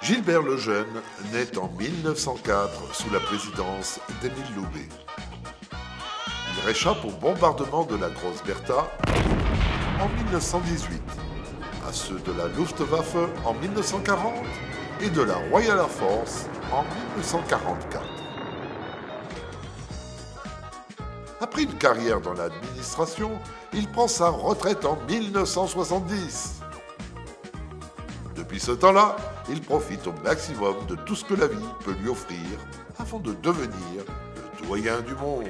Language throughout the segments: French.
Gilbert Lejeune naît en 1904 sous la présidence d'Émile Loubet. Il réchappe au bombardement de la Grosse Bertha en 1918, à ceux de la Luftwaffe en 1940 et de la Royal Air Force en 1944. Après une carrière dans l'administration, il prend sa retraite en 1970. Depuis ce temps-là, il profite au maximum de tout ce que la vie peut lui offrir avant de devenir le doyen du monde.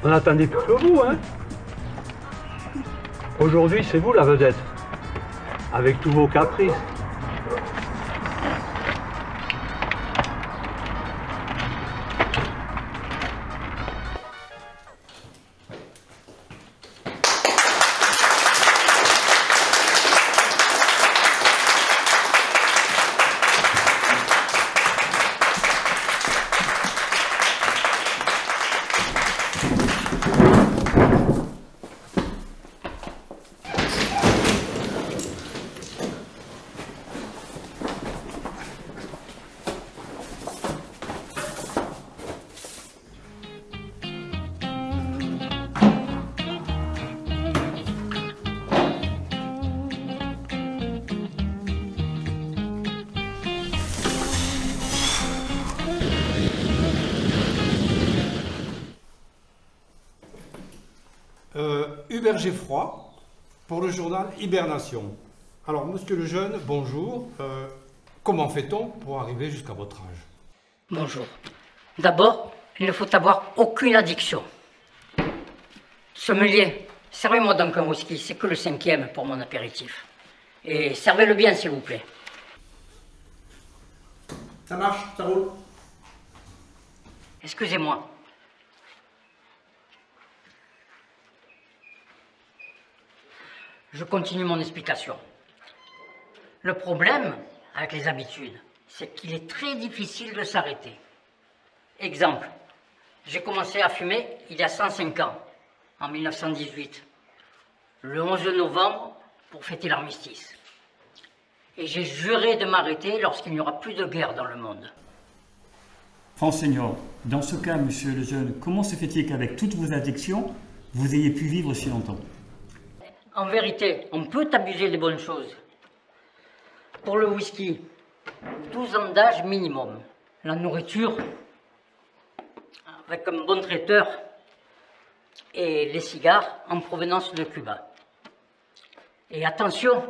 On n'attendait plus que vous, hein. Aujourd'hui, c'est vous la vedette, avec tous vos caprices. Hubert Geffroy, pour le journal Hibernation. Alors, monsieur Lejeune, bonjour. Comment fait-on pour arriver jusqu'à votre âge? Bonjour. D'abord, il ne faut avoir aucune addiction. Sommelier, servez-moi donc un whisky, c'est que le 5e pour mon apéritif. Et servez-le bien, s'il vous plaît. Ça marche, ça roule. Excusez-moi. Je continue mon explication. Le problème avec les habitudes, c'est qu'il est très difficile de s'arrêter. Exemple, j'ai commencé à fumer il y a 105 ans, en 1918, le 11 novembre, pour fêter l'armistice. Et j'ai juré de m'arrêter lorsqu'il n'y aura plus de guerre dans le monde. Enseignant, dans ce cas, monsieur Lejeune, comment se fait-il qu'avec toutes vos addictions, vous ayez pu vivre si longtemps? En vérité, on peut abuser des bonnes choses. Pour le whisky, 12 ans d'âge minimum. La nourriture, avec un bon traiteur, et les cigares en provenance de Cuba. Et attention,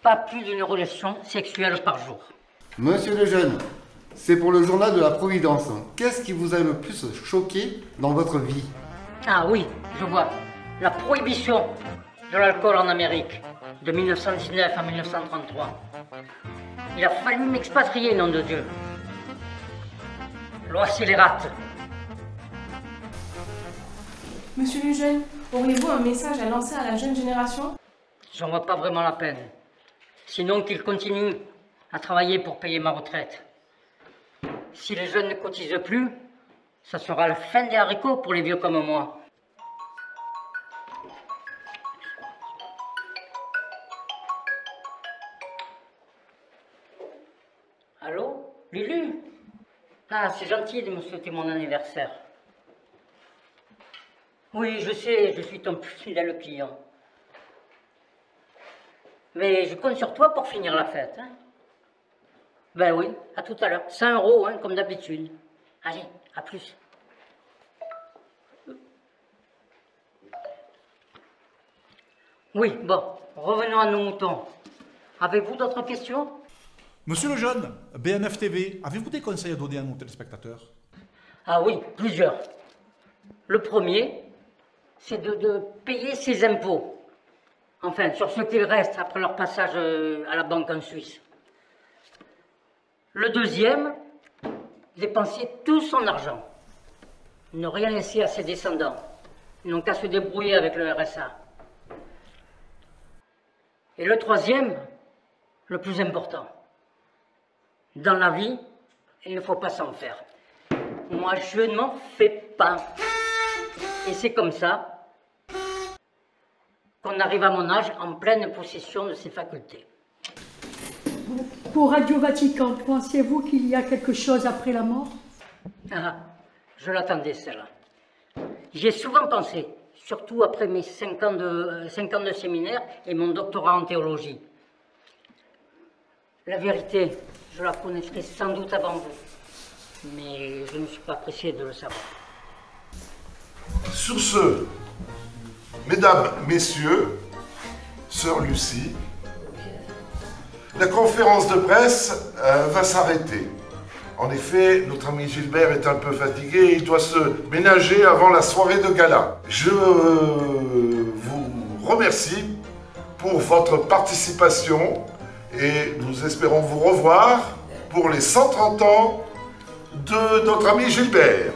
pas plus d'une relation sexuelle par jour. Monsieur Lejeune, c'est pour le journal de la Providence. Qu'est-ce qui vous a le plus choqué dans votre vie? Ah oui, je vois. La prohibition de l'alcool en Amérique, de 1919 à 1933. Il a fallu m'expatrier, nom de Dieu. Loi scélérate. Monsieur Lejeune, auriez-vous un message à lancer à la jeune génération? J'en vois pas vraiment la peine. Sinon qu'ils continuent à travailler pour payer ma retraite. Si les jeunes ne cotisent plus, ça sera la fin des haricots pour les vieux comme moi. Allô, Lulu? Ah, c'est gentil de me souhaiter mon anniversaire. Oui, je sais, je suis ton plus fidèle client. Mais je compte sur toi pour finir la fête. Hein? Ben oui, à tout à l'heure. 100 €, hein, comme d'habitude. Allez, à plus. Oui, bon, revenons à nos moutons. Avez-vous d'autres questions? Monsieur Lejeune, BNF TV, avez-vous des conseils à donner à nos téléspectateurs? Ah oui, plusieurs. Le premier, c'est de payer ses impôts. Enfin, sur ce qu'il reste après leur passage à la banque en Suisse. Le deuxième, dépenser tout son argent. Ne rien laisser à ses descendants. Ils n'ont qu'à se débrouiller avec le RSA. Et le troisième, le plus important. Dans la vie, il ne faut pas s'en faire. Moi, je n'en fais pas. Et c'est comme ça qu'on arrive à mon âge en pleine possession de ses facultés. Pour Radio Vatican, pensez-vous qu'il y a quelque chose après la mort? Ah, je l'attendais, celle-là. J'y ai souvent pensé, surtout après mes 5 ans de séminaire et mon doctorat en théologie. La vérité, je la connaîtrai sans doute avant vous, mais je ne suis pas pressé de le savoir. Sur ce, mesdames, messieurs, sœur Lucie, la conférence de presse va s'arrêter. En effet, notre ami Gilbert est un peu fatigué et il doit se ménager avant la soirée de gala. Je vous remercie pour votre participation et nous espérons vous revoir pour les 130 ans de notre ami Gilbert.